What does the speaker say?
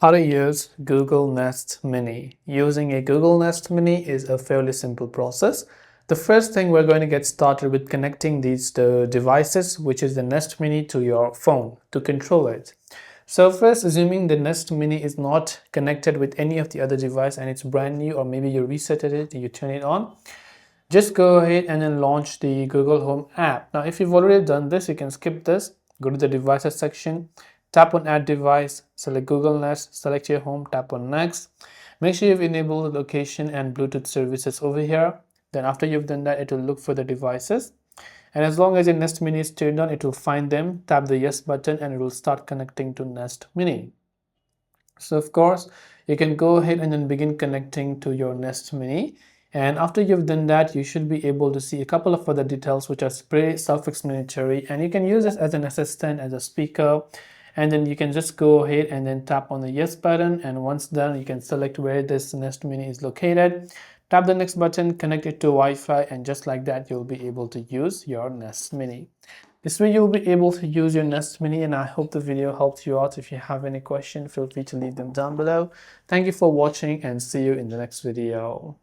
How to use Google Nest Mini. Using a Google Nest Mini is a fairly simple process. The first thing, we're going to get started with connecting these two devices, which is the Nest Mini, to your phone to control it. So first, assuming the Nest Mini is not connected with any of the other device and it's brand new, or maybe you reset it, you turn it on, just go ahead and then launch the Google Home app. Now, if you've already done this, you can skip this, go to the devices section, tap on add device, select Google Nest, select your home, tap on next. Make sure you've enabled the location and Bluetooth services over here. Then after you've done that, it will look for the devices. And as long as your Nest Mini is turned on, it will find them, tap the yes button, and it will start connecting to Nest Mini. So of course, you can go ahead and then begin connecting to your Nest Mini. And after you've done that, you should be able to see a couple of other details which are pretty self-explanatory, and you can use this as an assistant, as a speaker, and then you can just go ahead and then tap on the yes button, and once done, you can select where this Nest Mini is located, tap the next button, connect it to Wi-Fi, and just like that, you'll be able to use your Nest Mini. This way you'll be able to use your Nest Mini, and I hope the video helped you out. If you have any question, feel free to leave them down below. Thank you for watching, and see you in the next video.